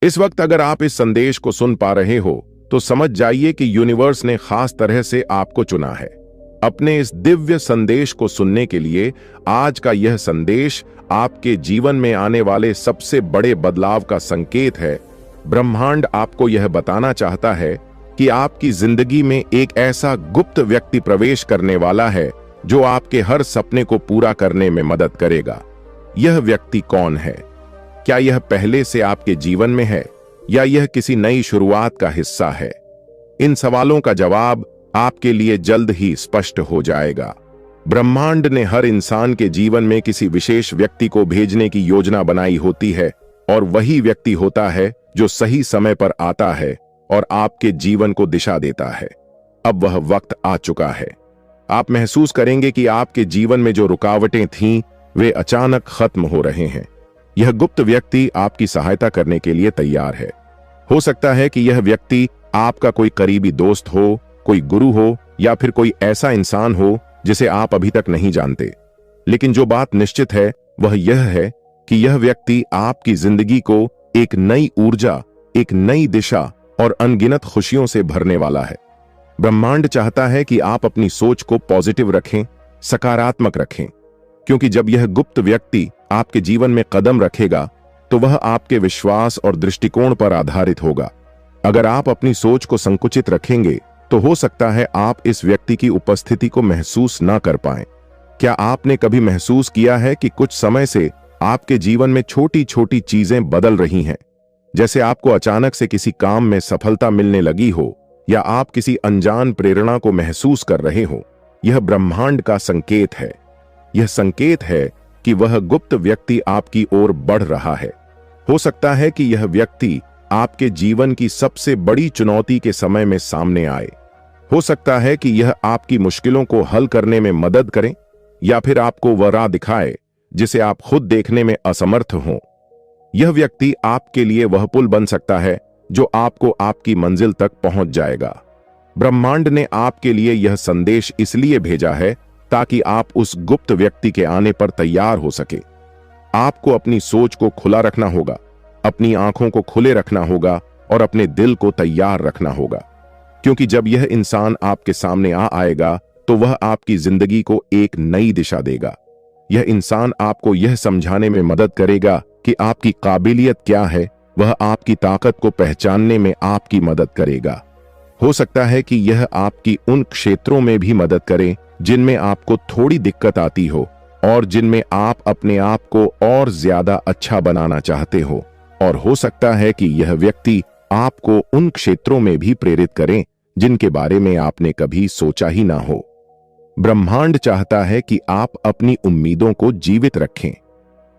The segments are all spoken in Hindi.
इस वक्त अगर आप इस संदेश को सुन पा रहे हो तो समझ जाइए कि यूनिवर्स ने खास तरह से आपको चुना है अपने इस दिव्य संदेश को सुनने के लिए। आज का यह संदेश आपके जीवन में आने वाले सबसे बड़े बदलाव का संकेत है। ब्रह्मांड आपको यह बताना चाहता है कि आपकी जिंदगी में एक ऐसा गुप्त व्यक्ति प्रवेश करने वाला है जो आपके हर सपने को पूरा करने में मदद करेगा। यह व्यक्ति कौन है? क्या यह पहले से आपके जीवन में है या यह किसी नई शुरुआत का हिस्सा है? इन सवालों का जवाब आपके लिए जल्द ही स्पष्ट हो जाएगा। ब्रह्मांड ने हर इंसान के जीवन में किसी विशेष व्यक्ति को भेजने की योजना बनाई होती है और वही व्यक्ति होता है जो सही समय पर आता है और आपके जीवन को दिशा देता है। अब वह वक्त आ चुका है। आप महसूस करेंगे कि आपके जीवन में जो रुकावटें थीं वे अचानक खत्म हो रहे हैं। यह गुप्त व्यक्ति आपकी सहायता करने के लिए तैयार है। हो सकता है कि यह व्यक्ति आपका कोई करीबी दोस्त हो, कोई गुरु हो या फिर कोई ऐसा इंसान हो जिसे आप अभी तक नहीं जानते। लेकिन जो बात निश्चित है वह यह है कि यह व्यक्ति आपकी जिंदगी को एक नई ऊर्जा, एक नई दिशा और अनगिनत खुशियों से भरने वाला है। ब्रह्मांड चाहता है कि आप अपनी सोच को पॉजिटिव रखें, सकारात्मक रखें, क्योंकि जब यह गुप्त व्यक्ति आपके जीवन में कदम रखेगा तो वह आपके विश्वास और दृष्टिकोण पर आधारित होगा। अगर आप अपनी सोच को संकुचित रखेंगे तो हो सकता है आप इस व्यक्ति की उपस्थिति को महसूस ना कर पाएं। क्या आपने कभी महसूस किया है कि कुछ समय से आपके जीवन में छोटी छोटी चीजें बदल रही हैं? जैसे आपको अचानक से किसी काम में सफलता मिलने लगी हो या आप किसी अनजान प्रेरणा को महसूस कर रहे हो। यह ब्रह्मांड का संकेत है। यह संकेत है कि वह गुप्त व्यक्ति आपकी ओर बढ़ रहा है। हो सकता है कि यह व्यक्ति आपके जीवन की सबसे बड़ी चुनौती के समय में सामने आए। हो सकता है कि यह आपकी मुश्किलों को हल करने में मदद करे या फिर आपको वह राह दिखाए जिसे आप खुद देखने में असमर्थ हों। यह व्यक्ति आपके लिए वह पुल बन सकता है जो आपको आपकी मंजिल तक पहुंच जाएगा। ब्रह्मांड ने आपके लिए यह संदेश इसलिए भेजा है ताकि आप उस गुप्त व्यक्ति के आने पर तैयार हो सके। आपको अपनी सोच को खुला रखना होगा, अपनी आंखों को खुले रखना होगा और अपने दिल को तैयार रखना होगा, क्योंकि जब यह इंसान आपके सामने आएगा तो वह आपकी जिंदगी को एक नई दिशा देगा। यह इंसान आपको यह समझाने में मदद करेगा कि आपकी काबिलियत क्या है। वह आपकी ताकत को पहचानने में आपकी मदद करेगा। हो सकता है कि यह आपकी उन क्षेत्रों में भी मदद करे जिनमें आपको थोड़ी दिक्कत आती हो और जिनमें आप अपने आप को और ज्यादा अच्छा बनाना चाहते हो। और हो सकता है कि यह व्यक्ति आपको उन क्षेत्रों में भी प्रेरित करें जिनके बारे में आपने कभी सोचा ही ना हो। ब्रह्मांड चाहता है कि आप अपनी उम्मीदों को जीवित रखें,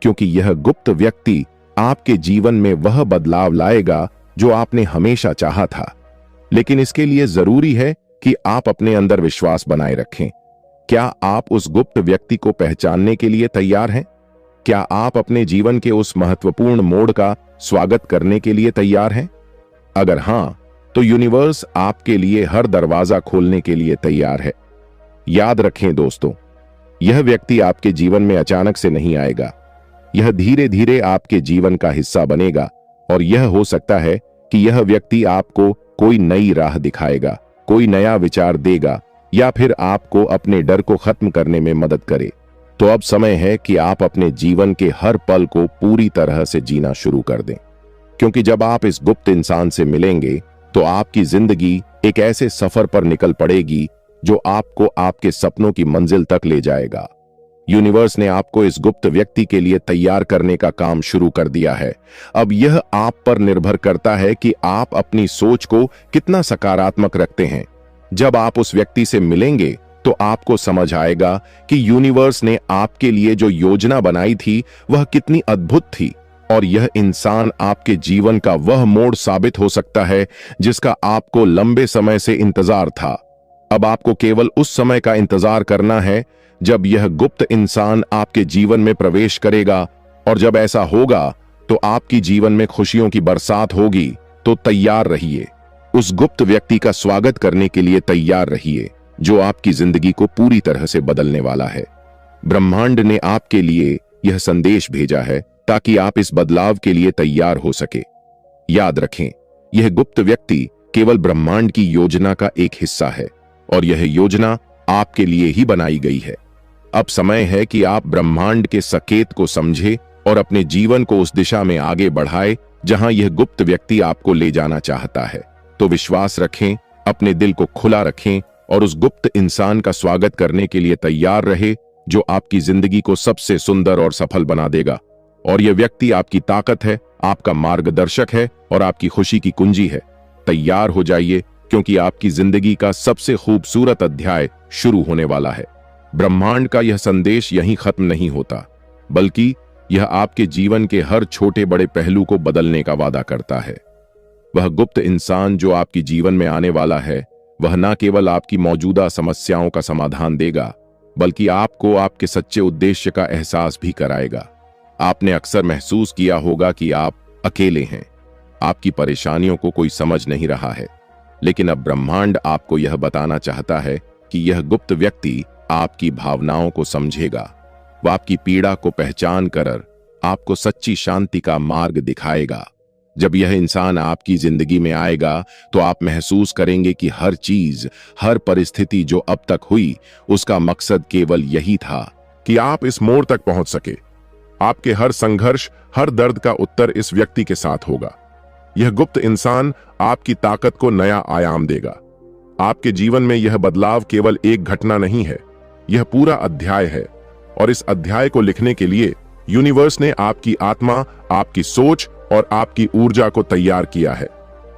क्योंकि यह गुप्त व्यक्ति आपके जीवन में वह बदलाव लाएगा जो आपने हमेशा चाहा था। लेकिन इसके लिए जरूरी है कि आप अपने अंदर विश्वास बनाए रखें। क्या आप उस गुप्त व्यक्ति को पहचानने के लिए तैयार हैं? क्या आप अपने जीवन के उस महत्वपूर्ण मोड़ का स्वागत करने के लिए तैयार हैं? अगर हां, तो यूनिवर्स आपके लिए हर दरवाजा खोलने के लिए तैयार है। याद रखें दोस्तों, यह व्यक्ति आपके जीवन में अचानक से नहीं आएगा। यह धीरे धीरे आपके जीवन का हिस्सा बनेगा और यह हो सकता है कि यह व्यक्ति आपको कोई नई राह दिखाएगा, कोई नया विचार देगा या फिर आपको अपने डर को खत्म करने में मदद करे। तो अब समय है कि आप अपने जीवन के हर पल को पूरी तरह से जीना शुरू कर दें, क्योंकि जब आप इस गुप्त इंसान से मिलेंगे तो आपकी जिंदगी एक ऐसे सफर पर निकल पड़ेगी जो आपको आपके सपनों की मंजिल तक ले जाएगा। यूनिवर्स ने आपको इस गुप्त व्यक्ति के लिए तैयार करने का काम शुरू कर दिया है। अब यह आप पर निर्भर करता है कि आप अपनी सोच को कितना सकारात्मक रखते हैं। जब आप उस व्यक्ति से मिलेंगे तो आपको समझ आएगा कि यूनिवर्स ने आपके लिए जो योजना बनाई थी वह कितनी अद्भुत थी और यह इंसान आपके जीवन का वह मोड़ साबित हो सकता है जिसका आपको लंबे समय से इंतजार था। अब आपको केवल उस समय का इंतजार करना है जब यह गुप्त इंसान आपके जीवन में प्रवेश करेगा, और जब ऐसा होगा तो आपकी जीवन में खुशियों की बरसात होगी। तो तैयार रहिए, उस गुप्त व्यक्ति का स्वागत करने के लिए तैयार रहिए जो आपकी जिंदगी को पूरी तरह से बदलने वाला है। ब्रह्मांड ने आपके लिए यह संदेश भेजा है ताकि आप इस बदलाव के लिए तैयार हो सके। याद रखें, यह गुप्त व्यक्ति केवल ब्रह्मांड की योजना का एक हिस्सा है और यह योजना आपके लिए ही बनाई गई है। अब समय है कि आप ब्रह्मांड के संकेत को समझें और अपने जीवन को उस दिशा में आगे बढ़ाएं जहां यह गुप्त व्यक्ति आपको ले जाना चाहता है। तो विश्वास रखें, अपने दिल को खुला रखें और उस गुप्त इंसान का स्वागत करने के लिए तैयार रहे जो आपकी जिंदगी को सबसे सुंदर और सफल बना देगा। और यह व्यक्ति आपकी ताकत है, आपका मार्गदर्शक है और आपकी खुशी की कुंजी है। तैयार हो जाइए, क्योंकि आपकी जिंदगी का सबसे खूबसूरत अध्याय शुरू होने वाला है। ब्रह्मांड का यह संदेश यहीं खत्म नहीं होता, बल्कि यह आपके जीवन के हर छोटे बड़े पहलू को बदलने का वादा करता है। वह गुप्त इंसान जो आपकी जीवन में आने वाला है, वह न केवल आपकी मौजूदा समस्याओं का समाधान देगा, बल्कि आपको आपके सच्चे उद्देश्य का एहसास भी कराएगा। आपने अक्सर महसूस किया होगा कि आप अकेले हैं, आपकी परेशानियों को कोई समझ नहीं रहा है, लेकिन अब ब्रह्मांड आपको यह बताना चाहता है कि यह गुप्त व्यक्ति आपकी भावनाओं को समझेगा। वह आपकी पीड़ा को पहचान कर आपको सच्ची शांति का मार्ग दिखाएगा। जब यह इंसान आपकी जिंदगी में आएगा तो आप महसूस करेंगे कि हर चीज, हर परिस्थिति जो अब तक हुई, उसका मकसद केवल यही था कि आप इस मोड़ तक पहुंच सके। आपके हर संघर्ष, हर दर्द का उत्तर इस व्यक्ति के साथ होगा। यह गुप्त इंसान आपकी ताकत को नया आयाम देगा। आपके जीवन में यह बदलाव केवल एक घटना नहीं है, यह पूरा अध्याय है। और इस अध्याय को लिखने के लिए यूनिवर्स ने आपकी आत्मा, आपकी सोच और आपकी ऊर्जा को तैयार किया है।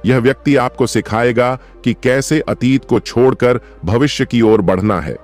यह व्यक्ति आपको सिखाएगा कि कैसे अतीत को छोड़कर भविष्य की ओर बढ़ना है।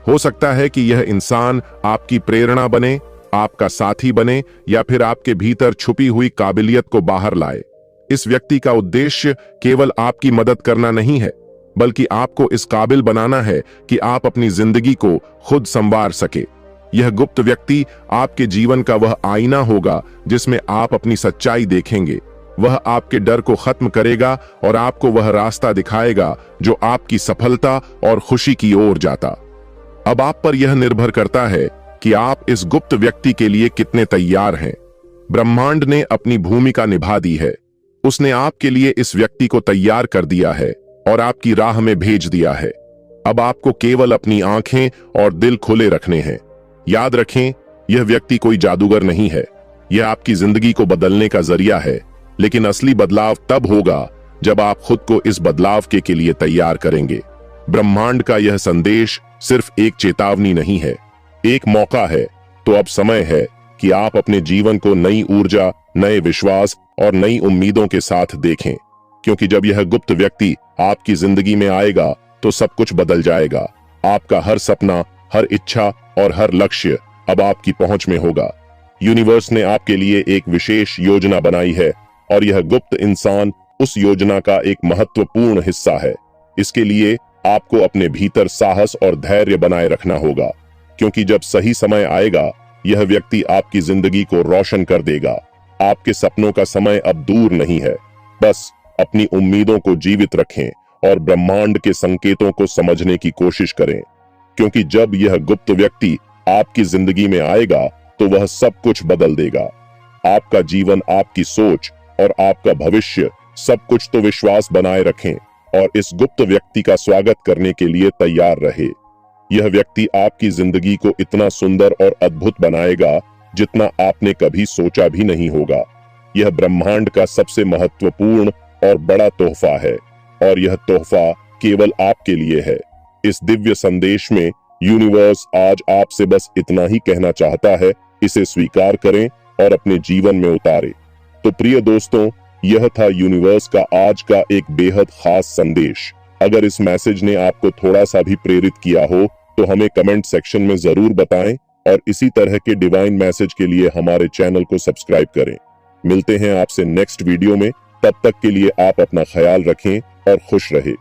हो सकता है कि यह इंसान आपकी प्रेरणा बने, आपका साथी बने, या फिर आपके भीतर छुपी हुई काबिलियत को बाहर लाए। इस व्यक्ति का उद्देश्य केवल आपकी मदद करना नहीं है, बल्कि आपको इस काबिल बनाना है कि आप अपनी जिंदगी को खुद संवार सके। यह गुप्त व्यक्ति आपके जीवन का वह आईना होगा जिसमें आप अपनी सच्चाई देखेंगे। वह आपके डर को खत्म करेगा और आपको वह रास्ता दिखाएगा जो आपकी सफलता और खुशी की ओर जाता। अब आप पर यह निर्भर करता है कि आप इस गुप्त व्यक्ति के लिए कितने तैयार हैं। ब्रह्मांड ने अपनी भूमिका निभा दी है। उसने आपके लिए इस व्यक्ति को तैयार कर दिया है और आपकी राह में भेज दिया है। अब आपको केवल अपनी आंखें और दिल खुले रखने हैं। याद रखें, यह व्यक्ति कोई जादूगर नहीं है। यह आपकी जिंदगी को बदलने का जरिया है, लेकिन असली बदलाव तब होगा जब आप खुद को इस बदलाव के लिए तैयार करेंगे। ब्रह्मांड का यह संदेश सिर्फ एक चेतावनी नहीं है, एक मौका है। तो अब समय है कि आप अपने जीवन को नई ऊर्जा, नए विश्वास और नई उम्मीदों के साथ देखें, क्योंकि जब यह गुप्त व्यक्ति आपकी जिंदगी में आएगा तो सब कुछ बदल जाएगा। आपका हर सपना, हर इच्छा और हर लक्ष्य अब आपकी पहुंच में होगा। यूनिवर्स ने आपके लिए एक विशेष योजना बनाई है और यह गुप्त इंसान उस योजना का एक महत्वपूर्ण हिस्सा है। इसके लिए आपको अपने भीतर साहस और धैर्य बनाए रखना होगा, क्योंकि जब सही समय आएगा, यह व्यक्ति आपकी जिंदगी को रोशन कर देगा। आपके सपनों का समय अब दूर नहीं है। बस अपनी उम्मीदों को जीवित रखें और ब्रह्मांड के संकेतों को समझने की कोशिश करें, क्योंकि जब यह गुप्त व्यक्ति आपकी जिंदगी में आएगा तो वह सब कुछ बदल देगा। आपका जीवन, आपकी सोच और आपका भविष्य, सब कुछ। तो विश्वास बनाए रखें और इस गुप्त व्यक्ति का स्वागत करने के लिए तैयार रहे। यह व्यक्ति आपकी जिंदगी को इतना सुंदर और अद्भुत बनाएगा जितना आपने कभी सोचा भी नहीं होगा। यह ब्रह्मांड का सबसे महत्वपूर्ण और बड़ा तोहफा है, और यह तोहफा केवल आपके लिए है। इस दिव्य संदेश में यूनिवर्स आज आपसे बस इतना ही कहना चाहता है, इसे स्वीकार करें और अपने जीवन में उतारें। तो प्रिय दोस्तों, यह था यूनिवर्स का आज का एक बेहद खास संदेश। अगर इस मैसेज ने आपको थोड़ा सा भी प्रेरित किया हो तो हमें कमेंट सेक्शन में जरूर बताएं, और इसी तरह के डिवाइन मैसेज के लिए हमारे चैनल को सब्सक्राइब करें। मिलते हैं आपसे नेक्स्ट वीडियो में। तब तक के लिए आप अपना ख्याल रखें और खुश रहें।